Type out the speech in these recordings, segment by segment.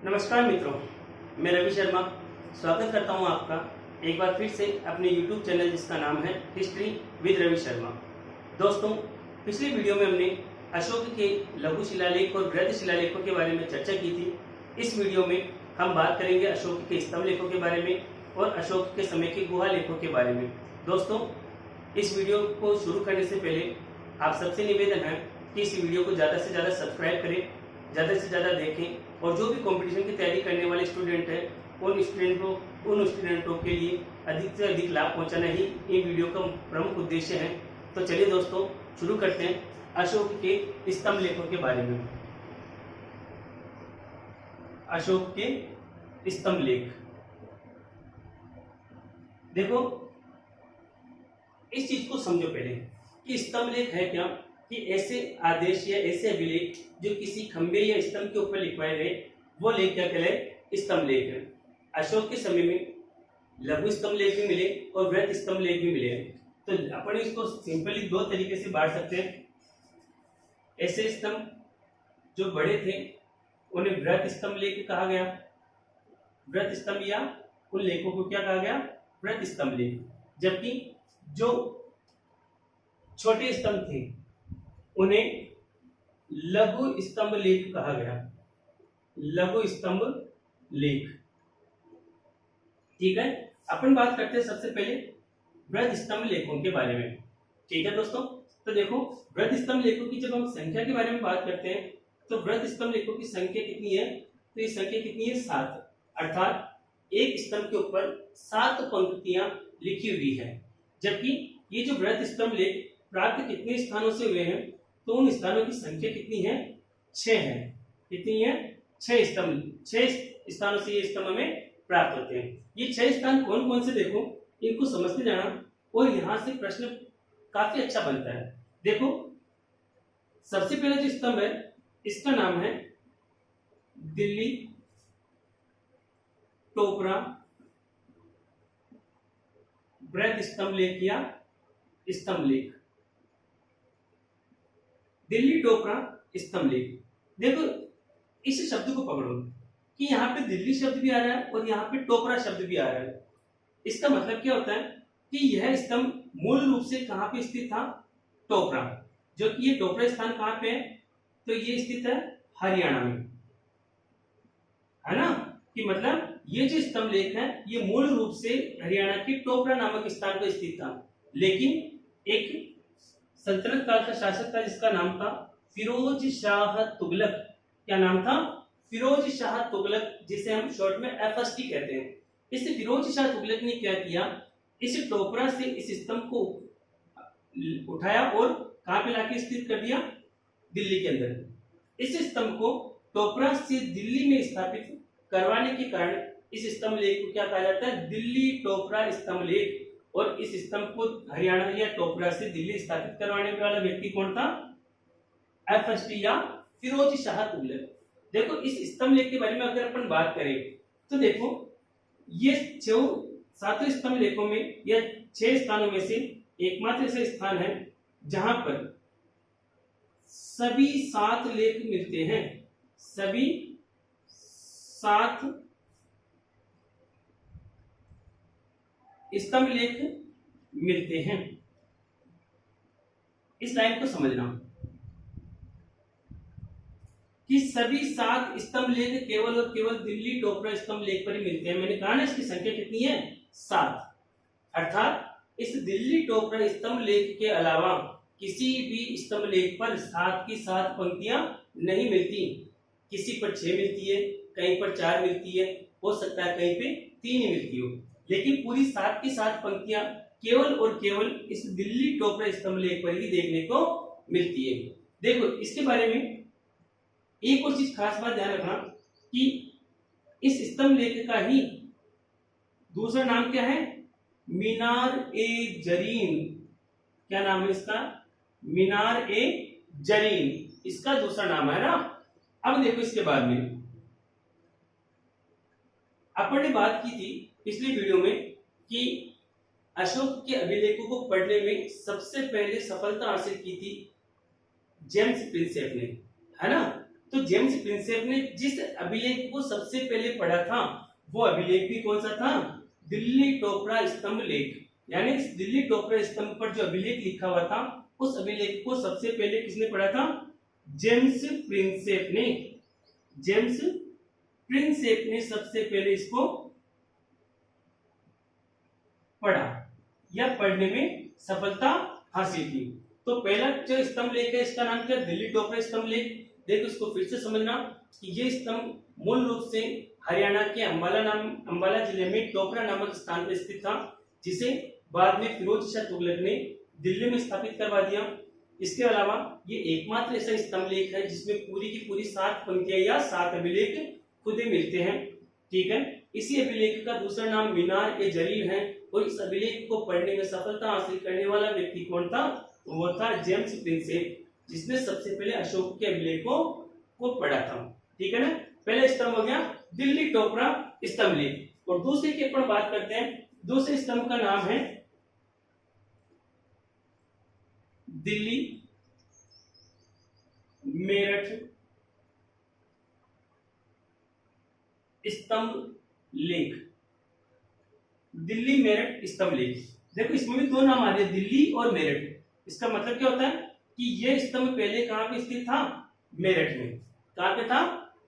नमस्कार मित्रों, मैं रवि शर्मा स्वागत करता हूं आपका एक बार फिर से अपने YouTube चैनल जिसका नाम है हिस्ट्री विद रवि शर्मा। दोस्तों, पिछली वीडियो में हमने अशोक के लघु शिलालेख और बृहद शिलालेखों के बारे में चर्चा की थी। इस वीडियो में हम बात करेंगे अशोक के स्तंभ लेखों के बारे में और अशोक के समय के गुहा लेखों के बारे में। दोस्तों, इस वीडियो को शुरू करने से पहले आप सबसे निवेदन है कि इस वीडियो को ज़्यादा से ज़्यादा सब्सक्राइब करें, ज़्यादा से ज़्यादा देखें और जो भी कंपटीशन की तैयारी करने वाले स्टूडेंट हैं उन स्टूडेंटों के लिए अधिक से अधिक लाभ पहुंचाना ही इन वीडियो का प्रमुख उद्देश्य है। तो चलिए दोस्तों, शुरू करते हैं अशोक के स्तंभ लेखों के बारे में। अशोक के स्तंभ लेख, देखो इस चीज को समझो पहले कि स्तंभ लेख है क्या, कि ऐसे आदेश या ऐसे अभिलेख जो किसी खंबे या स्तंभ के ऊपर लिखवाए गए, वो लेख क्या कहलाए? स्तंभ लेख है। अशोक के समय में लघु स्तंभ लेख भी मिले और बृहद स्तंभ लेख भी मिले। तो अपन इसको सिंपली दो तरीके से बांट सकते हैं। ऐसे स्तंभ जो बड़े थे उन्हें बृहद स्तंभ लेख कहा गया। बृहद स्तंभ या उन लेखों को क्या कहा गया? बृहद स्तंभ लेख। जबकि जो छोटे स्तंभ थे उन्हें लघु स्तंभ लेख कहा गया। लघु स्तंभ लेख, ठीक है। अपन बात करते हैं सबसे पहले बृहद स्तंभ लेखों के बारे में, ठीक है दोस्तों। तो देखो, बृहद स्तंभ लेखों की जब हम संख्या के बारे में बात करते हैं तो बृहद स्तंभ लेखों की संख्या कितनी है? तो ये संख्या कितनी है? 7। अर्थात एक स्तंभ के ऊपर 7 पंक्तियां लिखी हुई है। जबकि ये जो बृहद स्तंभ लेख प्राप्त कितने स्थानों से हुए हैं? तो उन स्थानों की संख्या कितनी है? 6 है। कितनी है? 6 स्तंभ। 6 स्थानों से ये स्तंभ हमें प्राप्त होते हैं। ये 6 स्थान कौन कौन से, देखो इनको समझते जाना और यहां से प्रश्न काफी अच्छा बनता है। देखो, सबसे पहला जो स्तंभ है इसका नाम है दिल्ली टोपरा बृहद स्तंभ लेख या स्तंभ लेख। दिल्ली टोपरा स्तंभ लेख। देखो, इस शब्द को पकड़ो कि यहाँ पे दिल्ली शब्द भी आ रहा है और यहाँ पे टोपरा शब्द भी आ रहा है। इसका मतलब क्या होता है कि यह स्तंभ मूल रूप से कहाँ पे स्थित था? टोपरा। जो कि ये टोपरा स्थान कहाँ पे है? तो ये स्थित है हरियाणा में, है ना। कि मतलब ये जो स्तंभ लेख है ये मूल रूप से हरियाणा के टोपरा नामक स्थान पर स्थित था। लेकिन एक सल्तनत काल का शासक था जिसका नाम था फिरोज शाह तुगलक। क्या नाम था? फिरोज शाह तुगलक, जिसे हम शॉर्ट में FST कहते हैं। इस फिरोज शाह तुगलक ने क्या किया? इस टोपरा से इस स्तंभ को उठाया और कहां पे लाके स्थित कर दिया? दिल्ली के अंदर। इस स्तंभ को टोपरा से दिल्ली में स्थापित करवाने के कारण इस स्तंभ लेख को क्या कहा जाता है? दिल्ली टोपरा स्तंभ लेख। और इस स्तंभ को हरियाणा या टोपरा से दिल्ली स्थापित करवाने वाला व्यक्ति कौन था? FST या फिरोज शाह तुगलक। देखो, इस स्तंभ लेख के बारे में अगर अपन बात करें तो देखो, ये 7 स्तंभ लेखों में या 6 स्थानों में से एकमात्र ऐसा स्थान है जहां पर सभी 7 लेख मिलते हैं। सभी 7 स्तंभ लेख मिलते हैं। इस लाइन को समझना कि सभी 7 स्तंभ लेख केवल और केवल दिल्ली टोपरा स्तंभ लेख पर ही मिलते हैं। मैंने कहा ना, इसकी संख्या कितनी है? 7। अर्थात इस दिल्ली टोपरा स्तंभ लेख के अलावा किसी भी स्तंभ लेख पर 7 की 7 पंक्तियां नहीं मिलती। किसी पर 6 मिलती है, कहीं पर 4 मिलती है, हो सकता है कहीं पे 3 ही मिलती हो, लेकिन पूरी 7 की 7 पंक्तियां केवल और केवल इस दिल्ली टोपरा स्तंभ लेख पर ही देखने को मिलती है। देखो, इसके बारे में एक और चीज खास बात ध्यान रखना कि इस स्तंभ लेख का ही दूसरा नाम क्या है? मीनार ए जरीन। क्या नाम है इसका? मीनार ए जरीन इसका दूसरा नाम है ना। अब देखो, इसके बाद में अपन ने बात की थी पिछली वीडियो में कि अशोक के अभिलेखों को पढ़ने में सबसे पहले सफलता हासिल की थी जेम्स प्रिंसेप ने, है ना। तो जेम्स प्रिंसेप ने जिस अभिलेख को सबसे पहले पढ़ा था वो अभिलेख भी कौन सा था? दिल्ली टोपरा स्तंभ लेख। यानी दिल्ली टोपरा स्तंभ पर जो अभिलेख लिखा हुआ था उस अभिलेख को सबसे पहले किसने पढ़ा था? जेम्स प्रिंसेप ने। जेम्स प्रिंसेप ने सबसे पहले इसको पढ़ा या पढ़ने में सफलता हासिल की। तो पहला जो स्तंभ लेख है इसका नाम क्या? दिल्ली टोपरा स्तंभ लेख। देखो इसको फिर से समझना कि ये स्तंभ मूल रूप से हरियाणा के अंबाला जिले में टोपरा नामक स्थान पर स्थित था, जिसे बाद में फिरोज शाह तुगलक ने दिल्ली में स्थापित करवा दिया। इसके अलावा ये एकमात्र ऐसा स्तंभ लेख है जिसमें पूरी की पूरी 7 पंक्तियां या 7 अभिलेख खुदे मिलते हैं। ठीक है, इसी अभिलेख का दूसरा नाम मीनार ए जरीर है और इस अभिलेख को पढ़ने में सफलता हासिल करने वाला व्यक्ति कौन था? वो था जेम्स प्रिंसेप, जिसने सबसे पहले अशोक के अभिलेखों को पढ़ा था। ठीक है ना, पहले स्तंभ हो गया दिल्ली टोपरा स्तंभ लेख। और दूसरे की अपन बात करते हैं। दूसरे स्तंभ का नाम है दिल्ली मेरठ स्तंभ लेख। दिल्ली मेरठ स्तंभ लेख। देखो इसमें भी 2 नाम आ रहे हैं, दिल्ली और मेरठ। इसका मतलब क्या होता है कि यह स्तंभ पहले कहां पे स्थित था? मेरठ में। कहां पे था?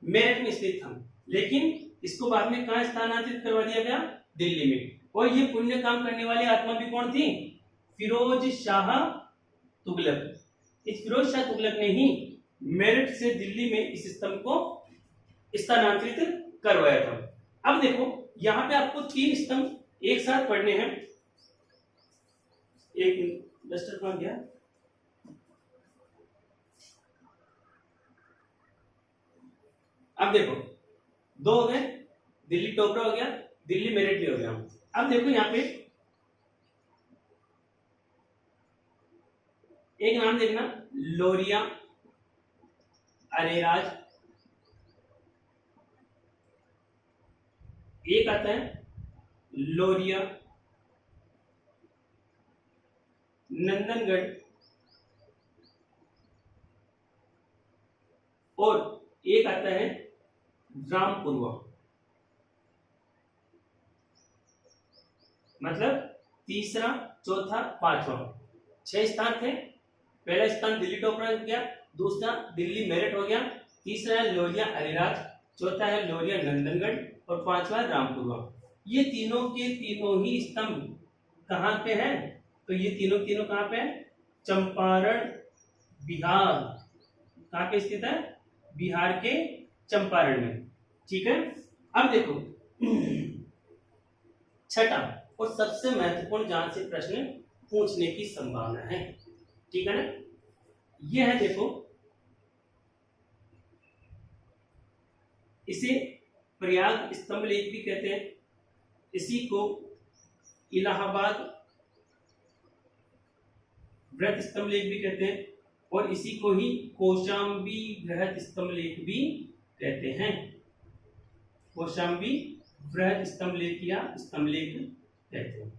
मेरठ में स्थित था, लेकिन इसको बाद में कहां स्थानांतरित करवा दिया गया? दिल्ली में। और ये पुण्य काम करने वाली आत्मा भी कौन थी? फिरोज शाह तुगलक। इस फिरोज शाह तुगलक ने ही मेरठ से दिल्ली में इस स्तंभ को स्थानांतरित करवाया था। अब देखो यहाँ पे आपको 3 स्तंभ एक साथ पढ़ने हैं। एक डस्टर कहां गया? अब देखो 2 हो गए, दिल्ली टोपरा हो गया, दिल्ली मेरठ भी हो गया। अब देखो यहाँ पे एक नाम देखना, लोरिया अरेराज। एक आता है लोरिया नंदनगढ़ और एक आता है रामपुरवा। मतलब तीसरा, चौथा, 5वां, 6 स्थान थे। पहला स्थान दिल्ली टोपरा गया, दूसरा दिल्ली मेरठ हो गया, तीसरा है लोरिया अरेराज, चौथा है लोरिया नंदनगढ़ और 5वां रामपुरवा। ये तीनों के तीनों ही स्तंभ कहां पे हैं? तो ये तीनों कहां पे हैं? चंपारण बिहार। कहां पे स्थित है? बिहार के चंपारण में। ठीक है, अब देखो छठा और सबसे महत्वपूर्ण जहां से प्रश्न पूछने की संभावना है। ठीक है ना, यह है देखो, इसे प्रयाग स्तंभ लेख भी कहते हैं, इसी को इलाहाबाद वृहत स्तंभ लेख भी कहते हैं और इसी को ही कौशाम्बी वृहत स्तंभ लेख भी कहते हैं। कौशाम्बी वृहत स्तंभ लेख या स्तंभ लेख कहते हैं।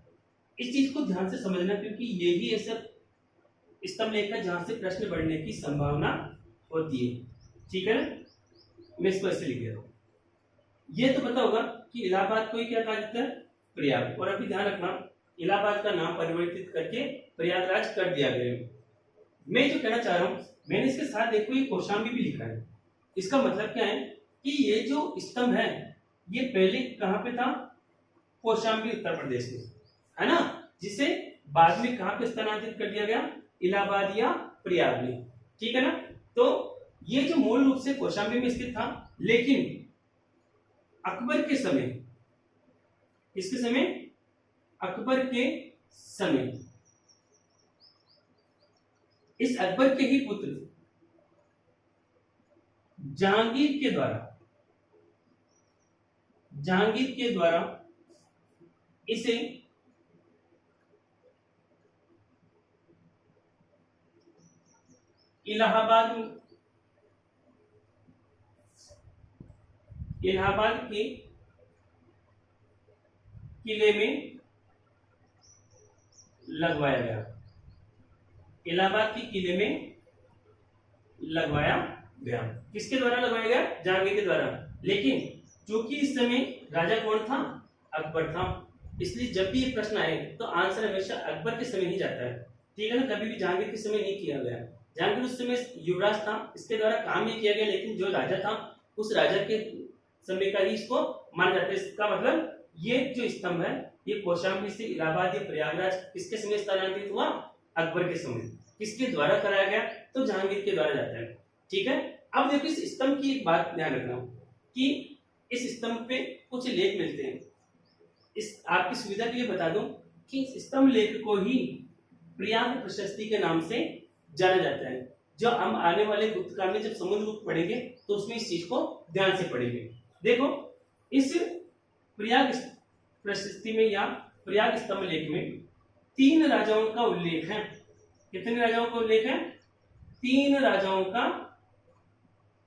इस चीज को ध्यान से समझना, क्योंकि ये ही ऐसा स्तंभ लेख है जहां से प्रश्न बढ़ने की संभावना होती है। ठीक है ना, मैं इसको ऐसे लिख देता हूं। ये तो पता होगा कि इलाहाबाद को ही क्या कहा जाता है? प्रयाग। और अभी ध्यान रखना, इलाहाबाद का नाम परिवर्तित करके प्रयागराज कर दिया गया है। मैं जो कहना चाह रहा हूं, मैंने इसके साथ देखो ये कौशाम्बी भी लिखा है। इसका मतलब क्या है कि ये जो स्तंभ है ये पहले कहां पे था? कौशाम्बी उत्तर प्रदेश में, है ना, जिसे बाद में कहां पे स्थानांतरित कर दिया गया? इलाहाबाद या प्रयाग में। ठीक है ना, तो ये जो मूल रूप से कौशाम्बी में स्थित था, लेकिन अकबर के समय, किसके समय? अकबर के समय इस अकबर के ही पुत्र जहांगीर के द्वारा इसे इलाहाबाद के किले में लगवाया गया। इलाहाबाद के किले में लगवाया गया। किसके द्वारा लगवाया गया? जहांगीर के द्वारा। लेकिन क्योंकि इस समय राजा कौन था? अकबर था। इसलिए जब भी ये प्रश्न आए तो आंसर हमेशा अकबर के समय ही जाता है, ठीक है ना, कभी भी जहांगीर के समय नहीं किया गया। जहांगीर उस समय युवराज था, इसके द्वारा काम नहीं किया गया, लेकिन जो राजा था उस राजा के समय का ही इसको माना जाता है। इसका मतलब ये जो स्तंभ है ये कौशाम्बी से इलाहाबाद या प्रयागराज किसके समय स्थानांतरित हुआ? अकबर के समय। किसके द्वारा कराया गया? तो जहांगीर के द्वारा जाता है, ठीक है। अब देखो इस स्तंभ की एक बात ध्यान रखना कि इस स्तंभ पे कुछ लेख मिलते हैं। इस आपकी सुविधा के लिए बता दूं कि इस स्तंभ लेख को ही प्रयाग प्रशस्ति के नाम से जाना जाता है। जो हम आने वाले गुप्त काल में जब समुद्रगुप्त पढ़ेंगे तो उसमें इस चीज को ध्यान से पढ़ेंगे। देखो इस प्रयाग प्रशस्ति में या प्रयाग स्तंभ लेख में 3 राजाओं का उल्लेख है। कितने राजाओं का उल्लेख है? 3 राजाओं का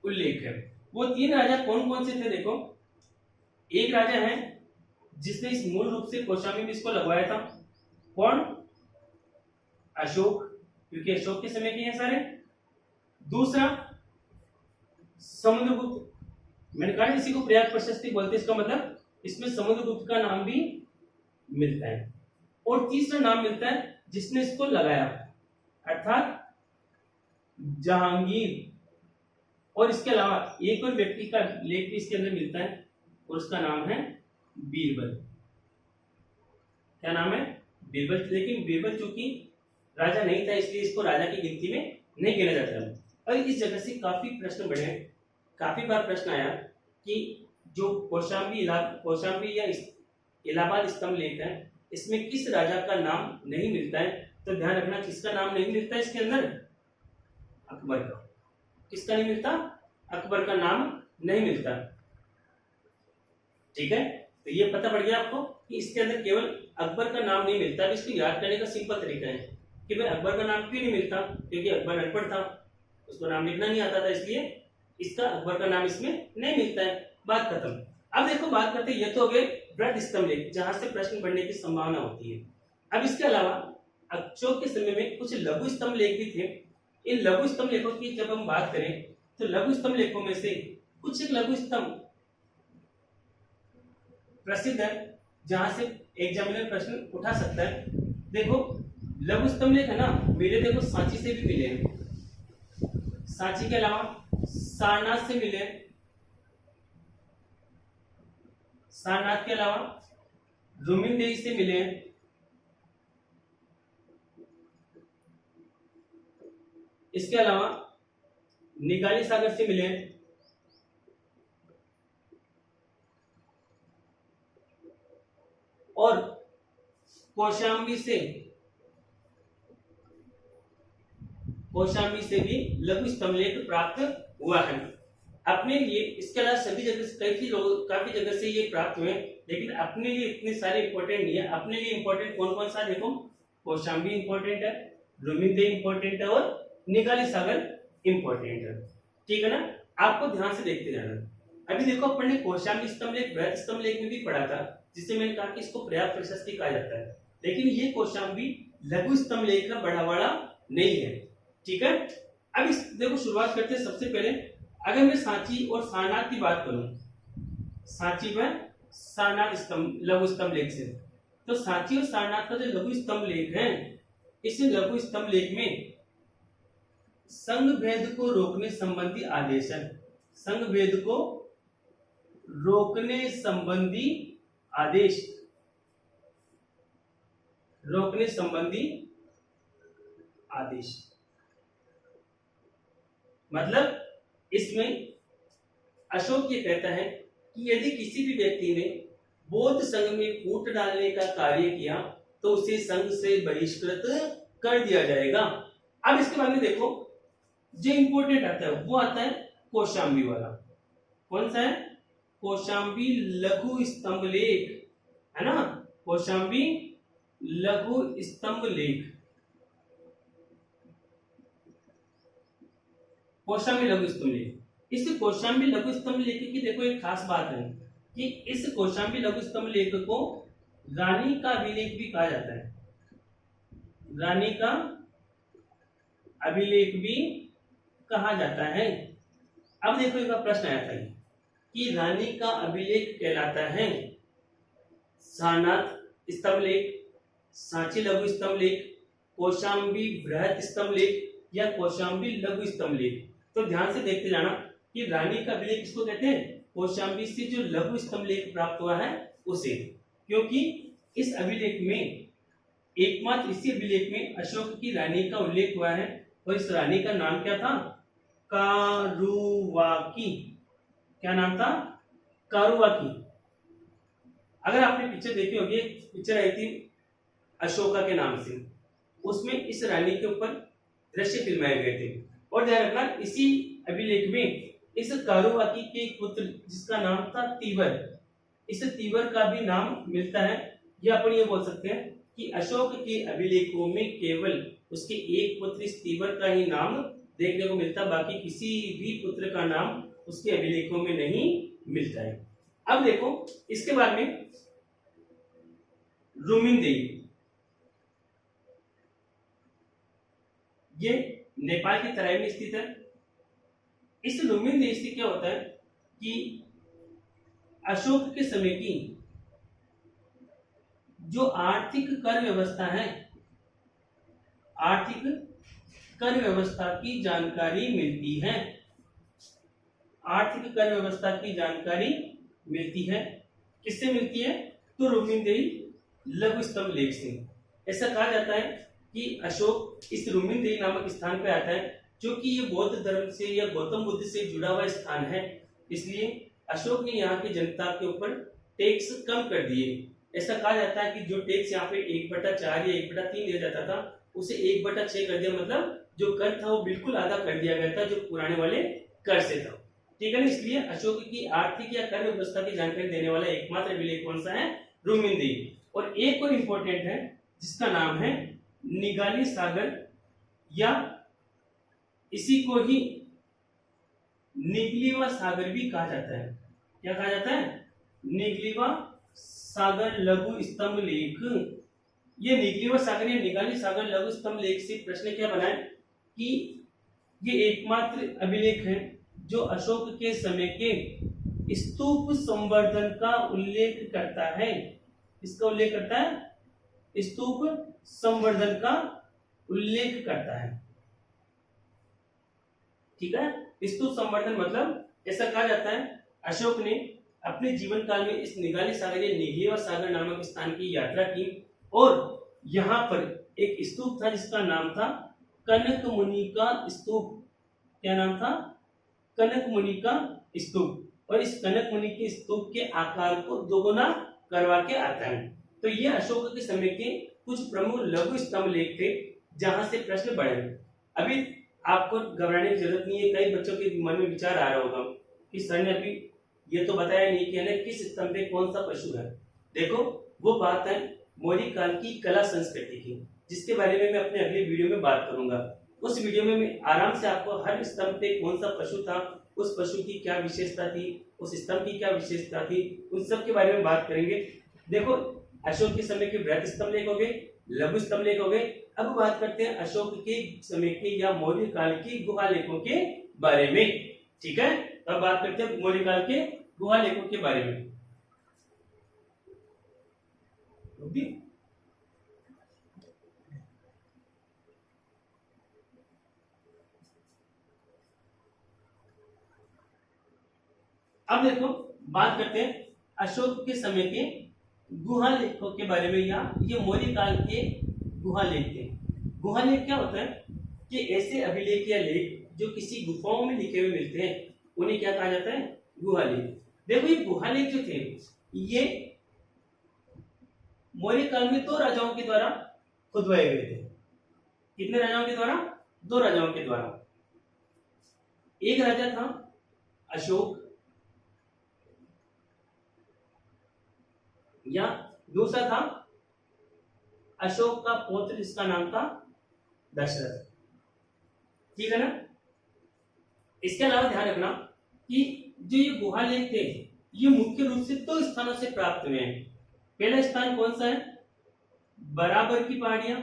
उल्लेख है। वो 3 राजा कौन कौन से थे? देखो एक राजा है जिसने इस मूल रूप से कौशाम्बी में इसको लगवाया था। कौन? अशोक, क्योंकि अशोक के समय के हैं सारे। दूसरा समुद्रगुप्त, मैंने कहा इसी को प्रयाग प्रशस्ति बोलते हैं, इसका मतलब इसमें समुद्रगुप्त का नाम भी मिलता है। और तीसरा नाम मिलता है जिसने इसको लगाया, अर्थात जहांगीर। और इसके अलावा एक और व्यक्ति का लेख भी इसके अंदर मिलता है और उसका नाम है बीरबल। क्या नाम है? बीरबल। लेकिन बीरबल चूंकि राजा नहीं था इसलिए इसको राजा की गिनती में नहीं गिना जाता। और इस जगह से काफी प्रश्न बढ़े, काफी बार प्रश्न आया कि जो कौशाम्बी या इलाहाबाद स्तंभ लेख है इसमें किस राजा का नाम नहीं मिलता है? तो ध्यान रखना किसका नाम नहीं मिलता है इसके अंदर? अकबर का। किसका नहीं मिलता? अकबर का नाम नहीं मिलता, ठीक है। तो ये पता पड़ गया आपको कि इसके अंदर केवल अकबर का नाम नहीं मिलता। इसको याद करने का सिंपल तरीका है कि भाई अकबर का नाम क्यों नहीं मिलता? क्योंकि अकबर अनपढ़ था, उसको नाम लिखना नहीं आता था, इसलिए इसका अकबर का नाम इसमें नहीं मिलता है। बात खत्म। अब देखो बात करते हैं, ये तो हो गए वृहद स्तंभ लेख जहां से प्रश्न बढ़ने की संभावना होती है। अब इसके अलावा अशोक के समय में कुछ लघु स्तंभ लेख भी थे। इन लघु स्तंभ लेखों की जब हम बात करें तो लघु स्तंभ लेखों में से कुछ एक लघु स्तंभ प्रसिद्ध है जहां से एग्जामिनर प्रश्न उठा सकता है। देखो लघु स्तंभ लेख है ना, मेरे देखो सांची से भी मिले हैं, सांची के अलावा सारनाथ से मिले, सारनाथ के अलावा रुमिनदेही से मिले हैं, इसके अलावा निकाली सागर से मिले हैं, और कौशाम्बी से भी लघु स्तंभ लेख प्राप्त हुआ है अपने लिए। इसके अलावा सभी जगह से काफी जगह से ये प्राप्त हुए, लेकिन अपने लिए इतने सारे इंपॉर्टेंट नहीं है। अपने लिए इंपॉर्टेंट कौन कौन सा? देखो कौशाम्बी इंपॉर्टेंट है, रुमिनदेही इंपॉर्टेंट है और निकाली सागर इंपॉर्टेंट है, ठीक है ना। आपको ध्यान से देखते जाना। अभी देखो अपन ने कौशाम्बी स्तंभ लेख वृहद स्तंभ लेख में भी पढ़ा था, जिससे मैंने कहा कि इसको प्रयाग प्रशस्ति कहा जाता है, लेकिन ये कौशाम्बी लघु स्तंभ लेख का बढ़ावाड़ा नहीं है, ठीक है। अब इस देखो शुरुआत करते हैं। सबसे पहले अगर मैं सांची और सारनाथ की बात करूं, सांची व सारनाथ स्तंभ लघु स्तंभ लेख से, तो सांची और सारनाथ का जो लघु स्तंभ लेख है, इस लघु स्तंभ लेख में संघ भेद को रोकने संबंधी आदेश है। संघ भेद को रोकने संबंधी आदेश, रोकने संबंधी आदेश मतलब इसमें अशोक ये कहता है कि यदि किसी भी व्यक्ति ने बौद्ध संघ में फूट डालने का कार्य किया तो उसे संघ से बहिष्कृत कर दिया जाएगा। अब इसके बारे में देखो, जो इंपोर्टेंट आता है वो आता है कौशाम्बी वाला। कौन सा है? कौशाम्बी लघु स्तंभ लेख, है ना, कौशाम्बी लघु स्तंभ लेख, कौशाम्बी लघु स्तंभ लेख। इस कौशाम्बी लघु स्तंभ लेख की देखो एक खास बात है कि इस कौशाम्बी लघु स्तंभ लेख को रानी का अभिलेख भी कहा जाता है। रानी का अभिलेख भी कहा जाता है। अब देखो एक बार प्रश्न आया था ये कि रानी का अभिलेख कहलाता है सारनाथ स्तंभ लेख, सांची लघु स्तंभ लेख, कौशाम्बी बृहत स्तंभ लेख या कौशाम्बी लघु स्तंभ लेख। तो ध्यान से देखते जाना कि रानी का अभिलेख किसको कहते हैं, कौशाम्बी से जो लघु स्तंभ लेख प्राप्त हुआ है उसे, क्योंकि इस अभिलेख में एकमात्र इसी अभिलेख में अशोक की रानी का उल्लेख हुआ है और इस रानी का नाम क्या था, कारुवाकी। क्या नाम था, कारुवाकी। अगर आपने पिक्चर देखी होगी, पिक्चर आई थी अशोका के नाम से, उसमें इस रानी के ऊपर दृश्य फिल्माए गए थे। और ध्यान रखना इसी अभिलेख में इस कारुवाकी के एक पुत्र जिसका नाम था तीवर, इस तीवर का भी नाम मिलता है। या अपन ये बोल सकते हैं कि अशोक के अभिलेखों में केवल उसके एक पुत्र इस तीवर का ही नाम देखने को मिलता, बाकी किसी भी पुत्र का नाम उसके अभिलेखों में नहीं मिलता है। अब देखो इसके बाद में रुमिनदेई, ये नेपाल की तराई में स्थित है। इस रुमिनदेई से क्या होता है कि अशोक के समय की जो आर्थिक कर व्यवस्था है, आर्थिक कर व्यवस्था की जानकारी मिलती है, आर्थिक कर व्यवस्था की जानकारी मिलती है। किससे मिलती है, तो रुमिनदेई लघु स्तंभ लेख से। ऐसा कहा जाता है कि अशोक इस रुमिनदेई नामक स्थान पर आता है, क्योंकि ये बौद्ध धर्म से या गौतम बुद्ध से जुड़ा हुआ स्थान है, इसलिए अशोक ने यहाँ की जनता के ऊपर टैक्स कम कर दिए। ऐसा कहा जाता है कि जो टैक्स यहाँ पे 1/4 या 1/3 दिया जाता था उसे 1/6 कर दिया, मतलब जो कर था वो बिल्कुल आधा कर दिया गया था जो पुराने वाले कर से था। ठीक है ना, इसलिए अशोक की आर्थिक या कर व्यवस्था की जानकारी देने वाला एकमात्र अभिलेख कौन सा है, रुमिनदेई। और एक और इंपॉर्टेंट है जिसका नाम है निगाली सागर, या इसी को ही निगलीवा सागर भी कहा जाता है। क्या कहा जाता है, निगलीवा सागर लघु स्तंभ लेख। ये निगलीवा सागर या निगाली सागर लघु स्तंभ लेख से प्रश्न क्या बना है कि ये एकमात्र अभिलेख है जो अशोक के समय के स्तूप संवर्धन का उल्लेख करता है। इसका उल्लेख करता है, स्तूप संवर्धन का उल्लेख करता है। ठीक है, स्तूप संवर्धन मतलब ऐसा कहा जाता है अशोक ने अपने जीवन काल में इस निगाली सागर या निगलीवा सागर नामक स्थान की यात्रा की और यहाँ पर एक स्तूप था जिसका नाम था कनक मुनि का स्तूप। क्या नाम था, कनक मुनि का स्तूप। और इस कनक मुनि के स्तूप के आकार को दोगुना करवा के आता है। तो ये अशोक के समय के कुछ प्रमुख लघु स्तंभ लेख थे जहां से प्रश्न बढ़े। अभी आपको घबराने की जरूरत नहीं है। कई बच्चों के मन में विचार आ रहा होगा कि सर ने अभी ये तो बताया नहीं कि है किस स्तंभ पे कौन सा पशु है। देखो वो बात है मौर्य काल की कला संस्कृति की, जिसके बारे में मैं अपने अगले वीडियो में बात करूंगा। उस वीडियो में मैं आराम से आपको हर स्तंभ पे कौन सा पशु था, उस पशु की क्या विशेषता थी, उस स्तंभ की क्या विशेषता थी, उन सब के बारे में बात करेंगे। देखो अशोक के समय के बृहत स्तंभ लेख हो गए, लघु स्तंभ लेख हो गए। अब बात करते हैं अशोक के समय के या मौर्य काल के गुहा लेखों के बारे में। ठीक है, अब बात करते हैं मौर्य काल के गुहा लेखों के बारे में। अब देखो बात करते हैं अशोक के समय के गुहा लेखों के बारे में, या ये मौर्य काल के गुहा लेख थे। गुहा लेख क्या होता है कि ऐसे अभिलेख या लेख जो किसी गुफाओं में लिखे हुए मिलते हैं उन्हें क्या कहा जाता है, गुहा लेख। देखो ये गुहा लेख जो थे ये मौर्य काल में 2 राजाओं के द्वारा खुदवाए गए थे। कितने राजाओं के द्वारा, 2 राजाओं के द्वारा। एक राजा था अशोक या दूसरा था अशोक का पौत्र जिसका नाम था दशरथ। ठीक है ना। इसके अलावा ध्यान रखना कि जो ये गुहा लेख थे ये मुख्य रूप से 2 स्थानों से प्राप्त हुए हैं। पहला स्थान कौन सा है, बराबर की पहाड़ियां,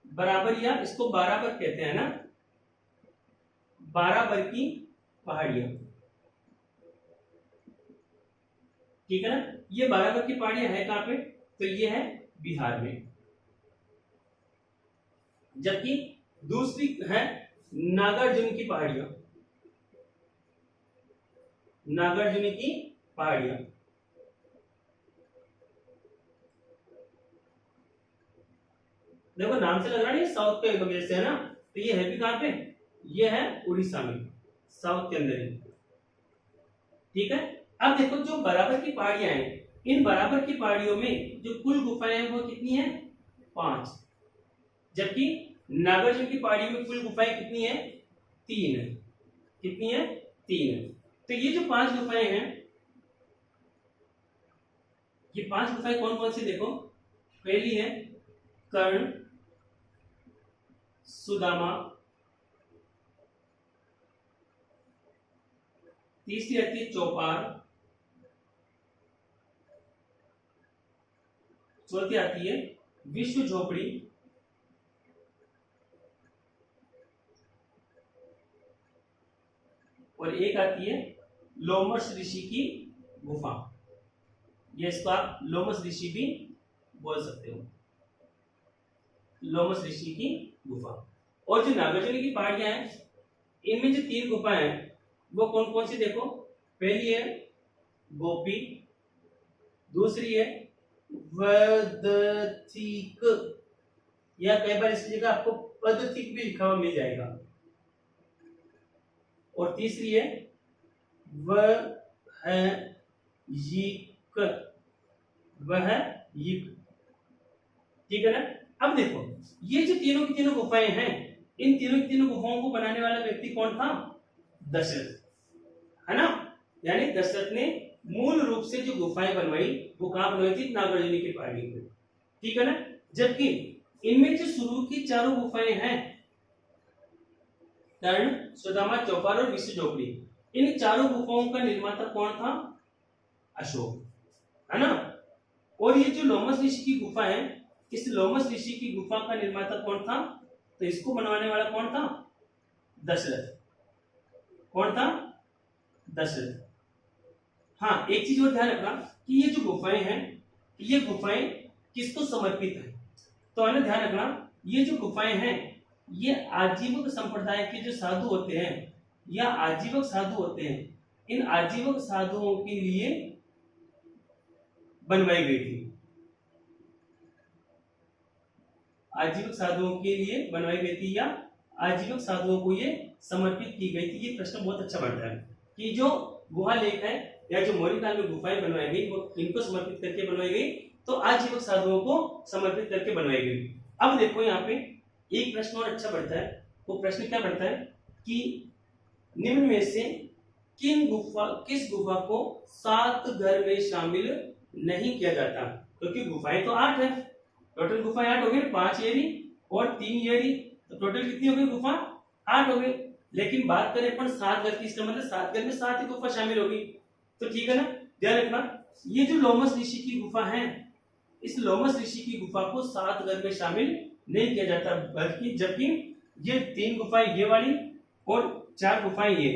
बराबर या इसको बाराबर कहते हैं ना, बाराबर की पहाड़ियां, ठीक है ना। ये बाराबर की पहाड़ियां है कहां पे, तो ये है बिहार में। जबकि दूसरी है नागार्जुन की पहाड़ियां, नागार्जुन की पहाड़ियां। देखो नाम से लग रहा है साउथ के वजह से है ना, तो ये है भी कहां पे, ये है उड़ीसा में, साउथ के अंदर ही, ठीक है। अब देखो जो बराबर की पहाड़ियां हैं, इन बराबर की पहाड़ियों में जो कुल गुफाएं हैं वो कितनी है, 5। जबकि नागार्जुन की पहाड़ी में कुल गुफाएं कितनी है, 3 है। कितनी है, 3 है। तो ये जो 5 गुफाएं हैं, ये 5 गुफाएं कौन कौन सी, देखो पहली है कर्ण, सुदामा, तीसरी आती है चौपार, चौथी आती है विश्व झोपड़ी, और एक आती है लोमस ऋषि की गुफा। ये इसको आप लोमस ऋषि भी बोल सकते हो, लोमस ऋषि की गुफा। और जो नागार्जुन की पहाड़ियां हैं, इनमें जो 3 गुफाएं हैं वो कौन कौन सी, देखो पहली है गोपी, दूसरी है वदथिक, या कई बार इसकी जगह आपको पदथिक भी लिखा हुआ मिल जाएगा, और तीसरी है वहयिक, वहयिक, ठीक है ना। अब देखो ये जो तीनों की तीनों गुफाएं हैं, इन तीनों की तीनों गुफाओं को बनाने वाला व्यक्ति कौन था, दशरथ, है ना। यानी दशरथ ने मूल रूप से जो गुफाएं बनवाई वो कहां बनवाई थी, नागार्जुन की पहाड़ी पे, ठीक है ना। जबकि इनमें जो शुरू की 4 गुफाएं हैं, कर्ण, सुदामा, चौपार और विश्व झोपड़ी, इन 4 गुफाओं का निर्माता कौन था, अशोक, है ना। और ये जो लोमस ऋषि की गुफा है, इस लोमस ऋषि की गुफा का निर्माता कौन था, तो इसको बनवाने वाला कौन था, दशरथ। कौन था, दशरथ। हाँ, एक चीज और ध्यान रखना कि ये जो गुफाएं हैं, ये गुफाएं किसको समर्पित है, तो है ना, ध्यान रखना ये जो गुफाएं हैं ये आजीवक संप्रदाय के जो साधु होते हैं या आजीवक साधु होते हैं, इन आजीवक साधुओं के लिए बनवाई गई थी, आजीवक साधुओं के लिए बनवाई गई थी या आजीवक साधुओं को ये समर्पित की गई थी। ये प्रश्न बहुत अच्छा बनता है कि जो गुहा लेख है या जो मौर्य काल में गुफाएं बनवाई गई वो इनको समर्पित करके बनवाई गई, तो आजीवक साधुओं को समर्पित करके बनवाई गई। अब देखो यहाँ पे एक प्रश्न और अच्छा बढ़ता है, वो प्रश्न क्या बढ़ता है कि निम्न में से किस गुफा को 7 घर में शामिल नहीं किया जाता, क्योंकि गुफाएं तो 8 है, टोटल गुफाएं 8 हो गई, 5 ये रही और 3 ये रही, तो टोटल कितनी हो गई गुफा, 8 हो गई। लेकिन बात करें अपन 7 घर की, इसका मतलब 7 घर में 7 ही गुफा शामिल होगी, तो ठीक है ना। ध्यान रखना ये जो लोमस ऋषि की गुफा है, इस लोमस ऋषि की गुफा को 7 घर में शामिल नहीं किया जाता, बल्कि जबकि ये 3 गुफाएं ये वाली और 4 गुफाएं ये,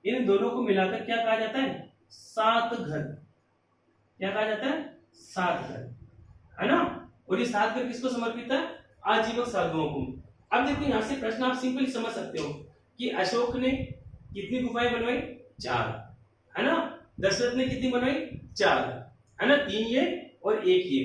इन दोनों को मिलाकर क्या कहा जाता है, 7 घर। क्या कहा जाता है, 7 घर, है ना। और ये 7 घर किसको समर्पित है, आजीवक साधुओं को। अब देखो यहाँ से प्रश्न आप सिंपली समझ सकते हो कि अशोक ने कितनी गुफाएं बनवाई, 4, है ना। दशरथ ने कितनी बनवाई, 4, है ना, 3 ये और 1 ये।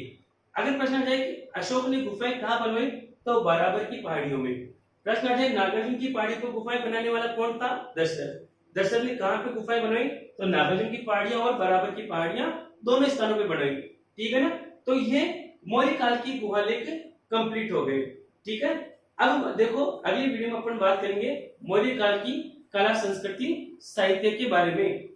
अगर प्रश्न आ जाए कि अशोक ने गुफाएं कहाँ बनवाई, तो बराबर की पहाड़ियों में। प्रश्न आ जाए नागार्जुन की पहाड़ी को गुफाएं बनाने वाला कौन था, दशरथ। दशरथ ने कहाँ पे गुफाएं बनवाई, तो नागार्जुन की पहाड़ियां और बराबर की पहाड़ियां दोनों स्थानों पे बनवाई, ठीक है ना। तो ये मौर्य काल की गुहा लेख कंप्लीट हो गए, ठीक है। अब देखो अगली वीडियो में अपन बात करेंगे मौर्य काल की कला, संस्कृति, साहित्य के बारे में।